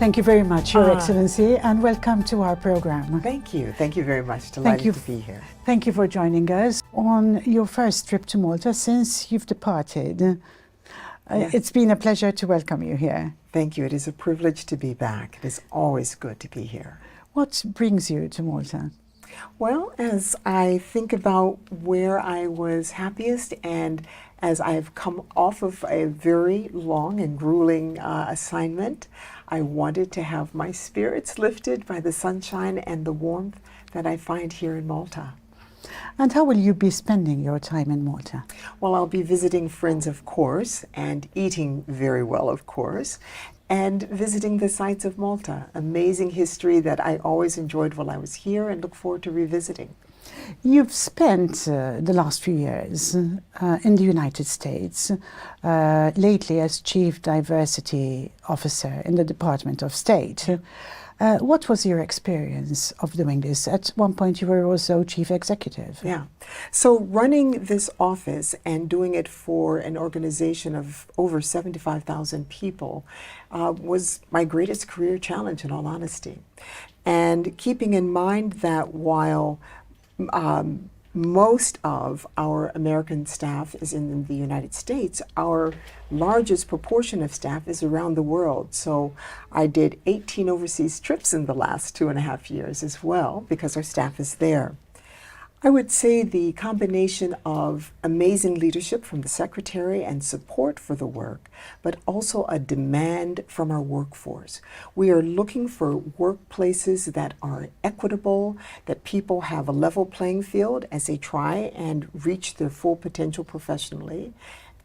Thank you very much, Your Excellency, and welcome to our program. Thank you. Thank you very much. Delighted to be here. Thank you for joining us on your first trip to Malta since you've departed. It's been a pleasure to welcome you here. Thank you. It is a privilege to be back. It is always good to be here. What brings you to Malta? Well, as I think about where I was happiest and as I've come off of a very long and grueling assignment, I wanted to have my spirits lifted by the sunshine and the warmth that I find here in Malta. And how will you be spending your time in Malta? Well, I'll be visiting friends, of course, and eating very well, of course, and visiting the sites of Malta. Amazing history that I always enjoyed while I was here and look forward to revisiting. You've spent the last few years in the United States, lately as Chief Diversity Officer in the Department of State. What was your experience of doing this? At one point you were also Chief Executive. Yeah. So running this office and doing it for an organization of over 75,000 people was my greatest career challenge, in all honesty. And keeping in mind that while most of our American staff is in the United States, our largest proportion of staff is around the world. So I did 18 overseas trips in the last 2.5 years as well, because our staff is there. I would say the combination of amazing leadership from the Secretary and support for the work, but also a demand from our workforce. We are looking for workplaces that are equitable, that people have a level playing field as they try and reach their full potential professionally.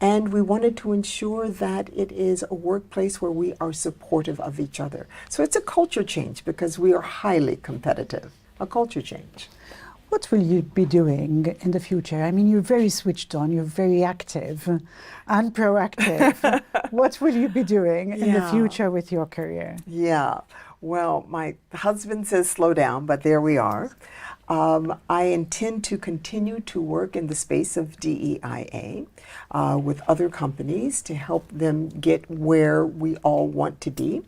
And we wanted to ensure that it is a workplace where we are supportive of each other. So it's a culture change because we are highly competitive, a culture change. What will you be doing in the future? I mean, you're very switched on, you're very active and proactive. What will you be doing in the future with your career? Yeah, well, my husband says slow down, but there we are. I intend to continue to work in the space of DEIA with other companies to help them get where we all want to be.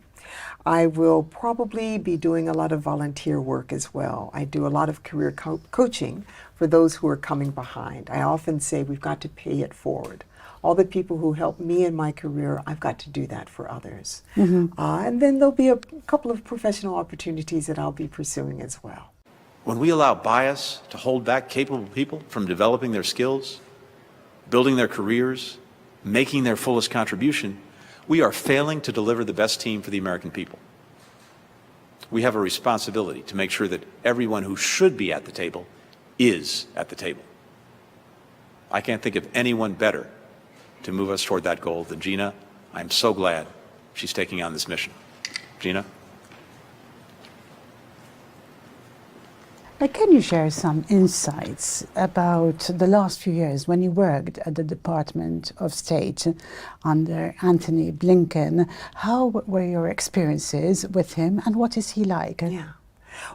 I will probably be doing a lot of volunteer work as well. I do a lot of career coaching for those who are coming behind. I often say we've got to pay it forward. All the people who helped me in my career, I've got to do that for others. And then there'll be a couple of professional opportunities that I'll be pursuing as well. When we allow bias to hold back capable people from developing their skills, building their careers, making their fullest contribution, we are failing to deliver the best team for the American people. We have a responsibility to make sure that everyone who should be at the table is at the table. I can't think of anyone better to move us toward that goal than Gina. I'm so glad she's taking on this mission. Gina? Can you share some insights about the last few years when you worked at the Department of State under Antony Blinken? How were your experiences with him and what is he like? Yeah.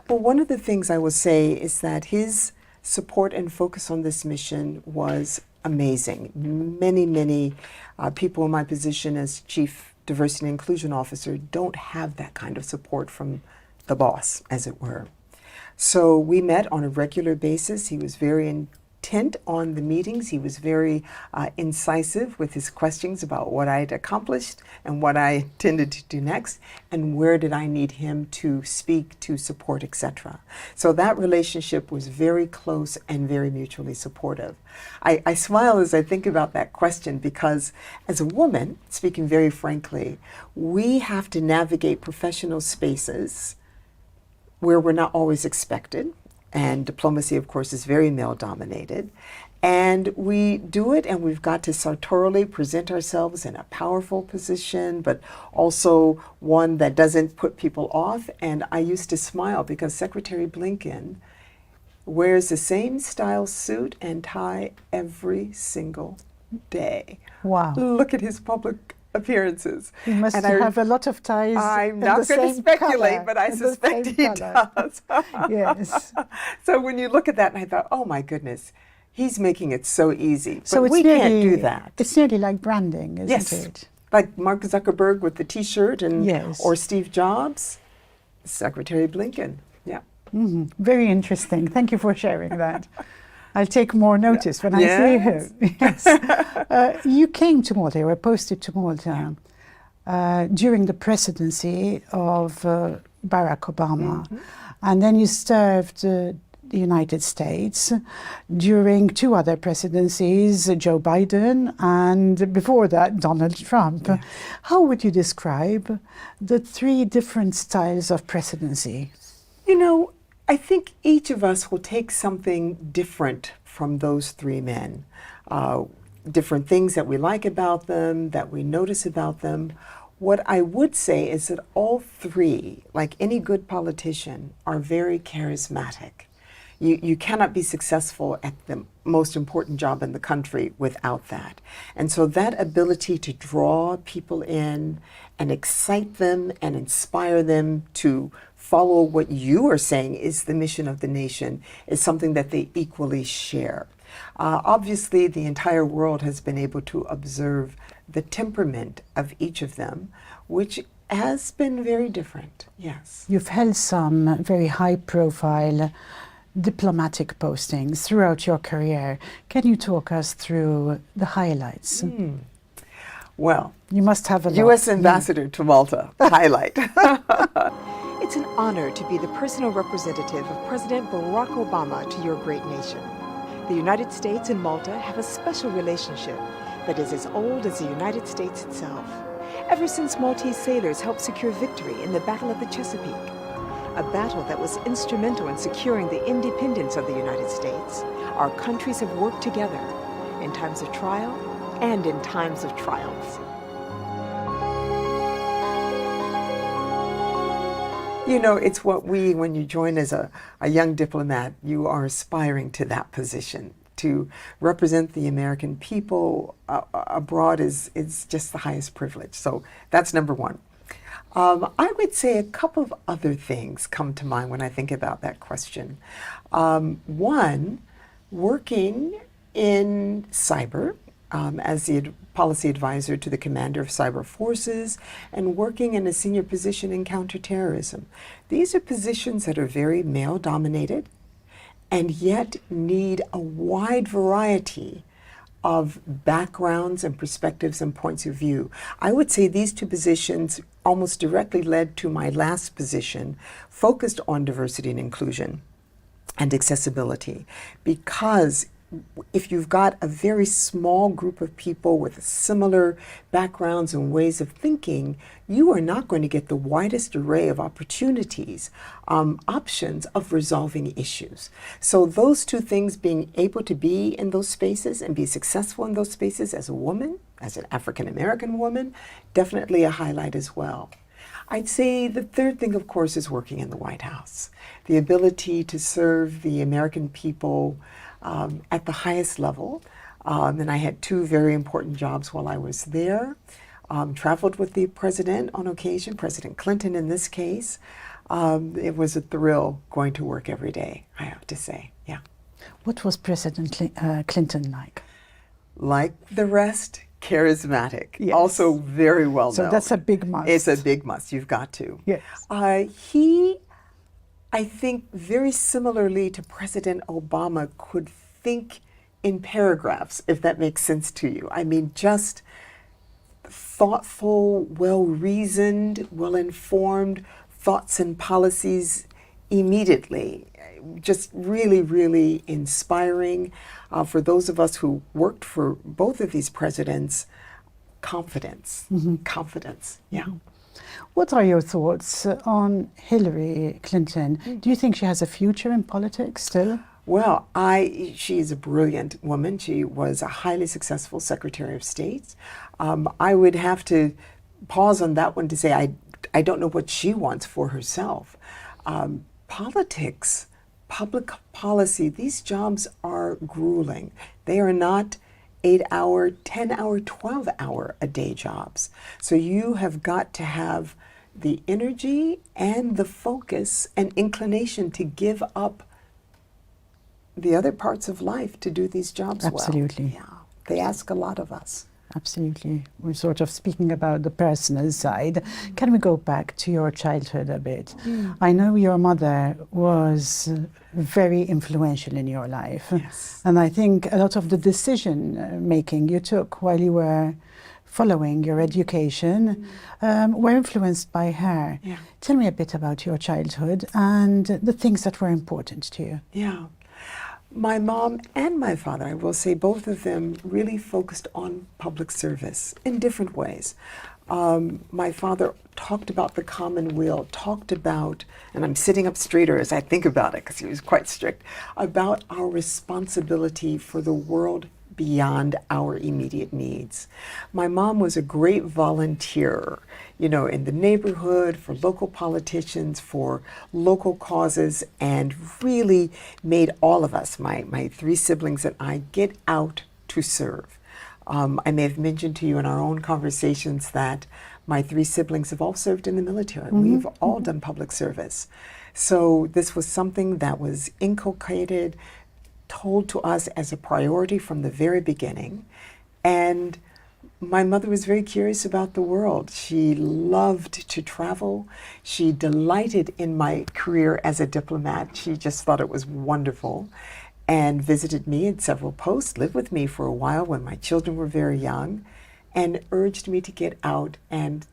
Well, one of the things I will say is that his support and focus on this mission was amazing. Many people in my position as Chief Diversity and Inclusion Officer don't have that kind of support from the boss, as it were. So we met on a regular basis. He was very intent on the meetings. He was very incisive with his questions about what I had accomplished and what I intended to do next and where did I need him to speak, to support, etc. So that relationship was very close and very mutually supportive. I smile as I think about that question because as a woman, speaking very frankly, we have to navigate professional spaces where we're not always expected, and diplomacy, of course, is very male-dominated, and we do it, and we've got to sartorially present ourselves in a powerful position, but also one that doesn't put people off. And I used to smile because Secretary Blinken wears the same style suit and tie every single day. Wow. Look at his public appearances. He must have a lot of ties. I'm not going to speculate, color, but I suspect he does. Yes. So when you look at that, and I thought, oh my goodness, he's making it so easy. So but we can't do that. It's nearly like branding, isn't it? Like Mark Zuckerberg with the T-shirt, and Yes. or Steve Jobs, Secretary Blinken. Yeah. Very interesting. Thank you for sharing that. I'll take more notice when I see him. Yes. You came to Malta, you were posted to Malta during the presidency of Barack Obama. And then you served the United States during 2 other presidencies, Joe Biden and before that, Donald Trump. Yes. How would you describe the 3 different styles of presidency? You know, I think each of us will take something different from those 3 men. Different things that we like about them, that we notice about them. What I would say is that all 3, like any good politician, are very charismatic. You cannot be successful at the most important job in the country without that. And so that ability to draw people in and excite them and inspire them to follow what you are saying is the mission of the nation is something that they equally share. Obviously, the entire world has been able to observe the temperament of each of them, which has been very different, yes. You've held some very high-profile diplomatic postings throughout your career. Can you talk us through the highlights? Well, You must have a lot. U.S. Ambassador to Malta, highlight. It's an honor to be the personal representative of President Barack Obama to your great nation. The United States and Malta have a special relationship that is as old as the United States itself, ever since Maltese sailors helped secure victory in the Battle of the Chesapeake, a battle that was instrumental in securing the independence of the United States. Our countries have worked together in times of trial and in times of triumph. You know, it's what when you join as a young diplomat, you are aspiring to that position. To represent the American people abroad is just the highest privilege. So that's number 1. I would say a couple of other things come to mind when I think about that question. 1, working in cyber as the policy advisor to the commander of cyber forces and working in a senior position in counterterrorism. These are positions that are very male-dominated and yet need a wide variety of backgrounds and perspectives and points of view. I would say these 2 positions almost directly led to my last position, focused on diversity and inclusion and accessibility, because if you've got a very small group of people with similar backgrounds and ways of thinking, you are not going to get the widest array of opportunities, options of resolving issues. So those 2 things, being able to be in those spaces and be successful in those spaces as a woman, as an African-American woman, definitely a highlight as well. I'd say the 3rd thing, of course, is working in the White House. The ability to serve the American people at the highest level. And I had 2 very important jobs while I was there. Traveled with the president on occasion, President Clinton in this case. It was a thrill going to work every day, I have to say, yeah. What was President Clinton like? Like the rest, charismatic. Yes. Also very well known. So that's a big must. It's a big must, you've got to. Yes. He, I think, very similarly to President Obama, could think in paragraphs, if that makes sense to you. I mean, just thoughtful, well-reasoned, well-informed thoughts and policies immediately. Just really, really inspiring. For those of us who worked for both of these presidents, confidence. Confidence, yeah. What are your thoughts on Hillary Clinton? Do you think she has a future in politics still? Well, she is a brilliant woman. She was a highly successful Secretary of State. I would have to pause on that one to say I don't know what she wants for herself. Politics, public policy, these jobs are grueling. They are not 8-hour, 10-hour, 12-hour a day jobs. So you have got to have the energy and the focus and inclination to give up the other parts of life to do these jobs well. Absolutely. Yeah, they ask a lot of us. Absolutely. We're sort of speaking about the personal side. Can we go back to your childhood a bit? I know your mother was very influential in your life. Yes. And I think a lot of the decision making you took while you were following your education were influenced by her. Yeah. Tell me a bit about your childhood and the things that were important to you. Yeah. My mom and my father, I will say both of them, really focused on public service in different ways. My father talked about the common weal, talked about, and I'm sitting up straighter as I think about it because he was quite strict, about our responsibility for the world beyond our immediate needs. My mom was a great volunteer, you know, in the neighborhood, for local politicians, for local causes, and really made all of us, my three siblings and I, get out to serve. I may have mentioned to you in our own conversations that my three siblings have all served in the military. We've all done public service. So this was something that was inculcated, told to us as a priority from the very beginning. And my mother was very curious about the world. She loved to travel. She delighted in my career as a diplomat. She just thought it was wonderful, and visited me in several posts, lived with me for a while when my children were very young, and urged me to get out and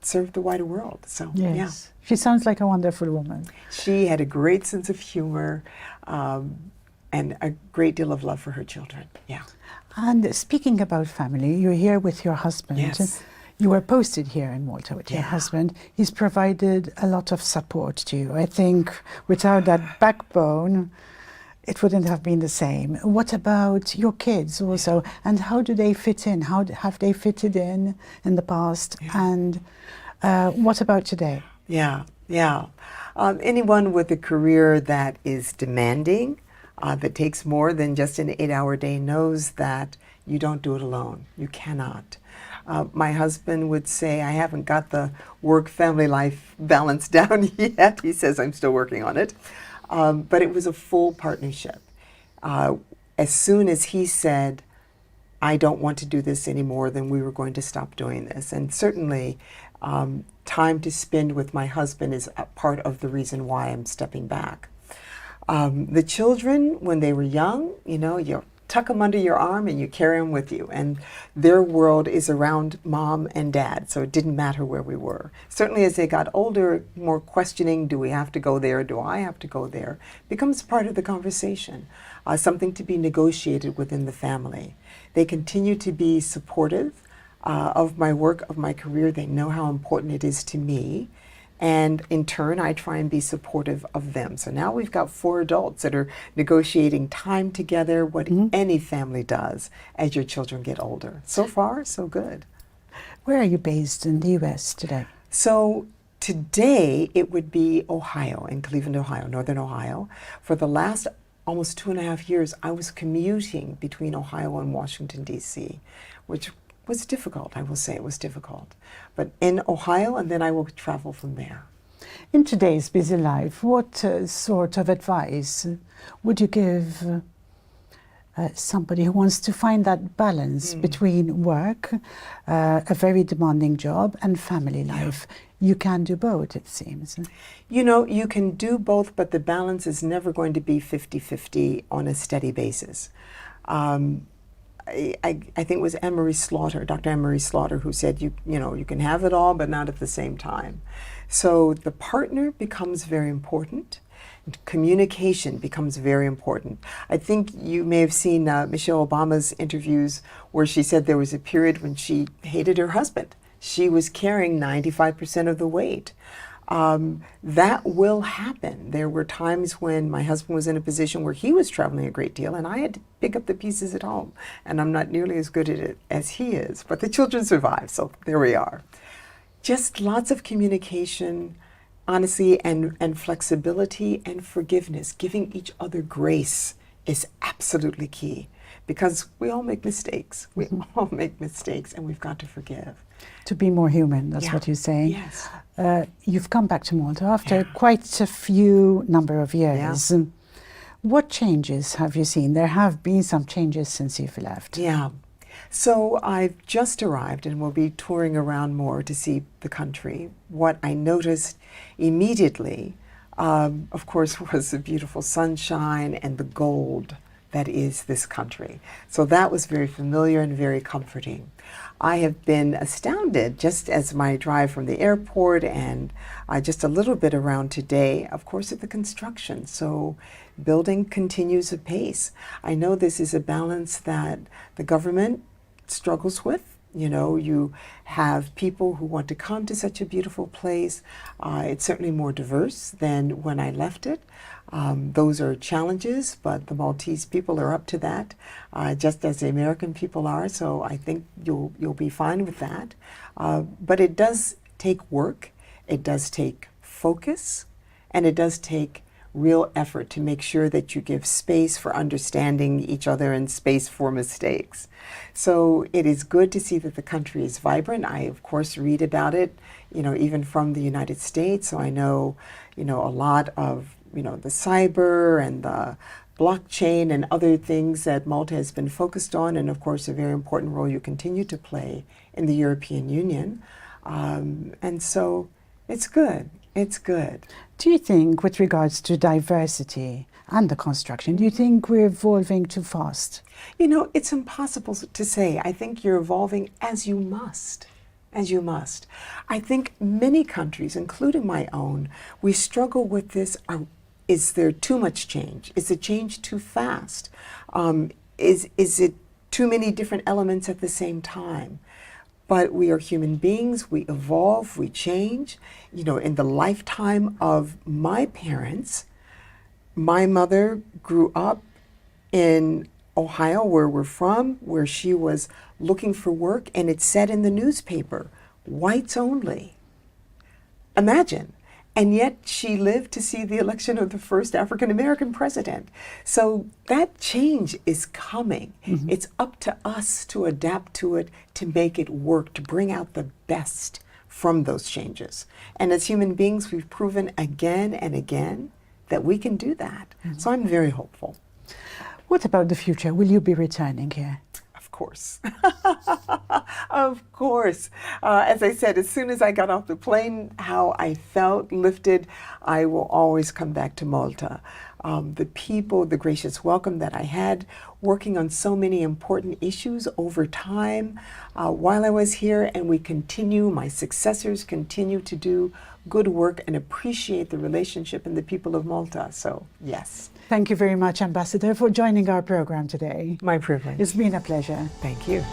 serve the wider world. So, Yes. yeah. She sounds like a wonderful woman. She had a great sense of humor, and a great deal of love for her children. Yeah. And speaking about family, you're here with your husband. Yes. You were posted here in Malta with your Yeah. husband. He's provided a lot of support to you. I think without that backbone, it wouldn't have been the same. What about your kids also? And how do they fit in? How have they fitted in the past? Yeah. And what about today? Yeah, yeah. Anyone with a career that is demanding, that takes more than just an 8-hour day, knows that you don't do it alone. You cannot. My husband would say, I haven't got the work-family life balance down yet. He says, I'm still working on it. But it was a full partnership. As soon as he said, I don't want to do this anymore, then we were going to stop doing this. And certainly, time to spend with my husband is a part of the reason why I'm stepping back. The children, when they were young, you know, you tuck them under your arm and you carry them with you. And their world is around mom and dad, so it didn't matter where we were. Certainly as they got older, more questioning, do we have to go there? Do I have to go there? Becomes part of the conversation, something to be negotiated within the family. They continue to be supportive of my work, of my career. They know how important it is to me. And in turn, I try and be supportive of them. So now we've got 4 adults that are negotiating time together, what any family does as your children get older. So far, so good. Where are you based in the US today? So today, it would be Ohio, in Cleveland, Ohio, Northern Ohio. For the last almost 2.5 years, I was commuting between Ohio and Washington, D.C., which was difficult. I will say it was difficult. But in Ohio, and then I will travel from there. In today's busy life, what sort of advice would you give somebody who wants to find that balance between work, a very demanding job, and family life? You can do both, it seems. You know, you can do both, but the balance is never going to be 50-50 on a steady basis. I think it was Anne-Marie Slaughter, Dr. Anne-Marie Slaughter, who said, you know, you can have it all, but not at the same time. So the partner becomes very important. Communication becomes very important. I think you may have seen Michelle Obama's interviews where she said there was a period when she hated her husband. She was carrying 95% of the weight. That will happen. There were times when my husband was in a position where he was traveling a great deal and I had to pick up the pieces at home, and I'm not nearly as good at it as he is, but the children survived, so there we are. Just lots of communication, honesty, and flexibility and forgiveness. Giving each other grace is absolutely key, because we all make mistakes. We all make mistakes, and we've got to forgive. To be more human, that's what you're saying. Yes. You've come back to Malta after quite a few number of years. What changes have you seen? There have been some changes since you've left. Yeah. So I've just arrived and will be touring around more to see the country. What I noticed immediately, of course, was the beautiful sunshine and the gold that is this country. So that was very familiar and very comforting. I have been astounded just as my drive from the airport and just a little bit around today, of course, at the construction. So building continues apace. I know this is a balance that the government struggles with. You know, you have people who want to come to such a beautiful place. It's certainly more diverse than when I left it. Those are challenges, but the Maltese people are up to that, just as the American people are. So I think you'll be fine with that. But it does take work, it does take focus, and it does take real effort to make sure that you give space for understanding each other and space for mistakes. So it is good to see that the country is vibrant. I, of course, read about it, you know, even from the United States. So I know, you know, a lot of, you know, the cyber and the blockchain and other things that Malta has been focused on, and of course a very important role you continue to play in the European Union. And so it's good. It's good. Do you think, with regards to diversity and the construction, do you think we're evolving too fast? You know, it's impossible to say. I think you're evolving as you must. As you must. I think many countries, including my own, we struggle with this. Is there too much change? Is the change too fast? Is it too many different elements at the same time? But we are human beings, we evolve, we change. You know, in the lifetime of my parents, my mother grew up in Ohio, where we're from, where she was looking for work, and it said in the newspaper, whites only. Imagine. And yet she lived to see the election of the first African-American president. So that change is coming. Mm-hmm. It's up to us to adapt to it, to make it work, to bring out the best from those changes. And as human beings, we've proven again and again that we can do that. Mm-hmm. So I'm very hopeful. What about the future? Will you be returning here? Of course. Of course. As I said, as soon as I got off the plane, how I felt lifted, I will always come back to Malta. The people, the gracious welcome that I had, working on so many important issues over time while I was here, and we continue, my successors continue to do good work and appreciate the relationship and the people of Malta. So, yes. Thank you very much, Ambassador, for joining our program today. My privilege. It's been a pleasure. Thank you.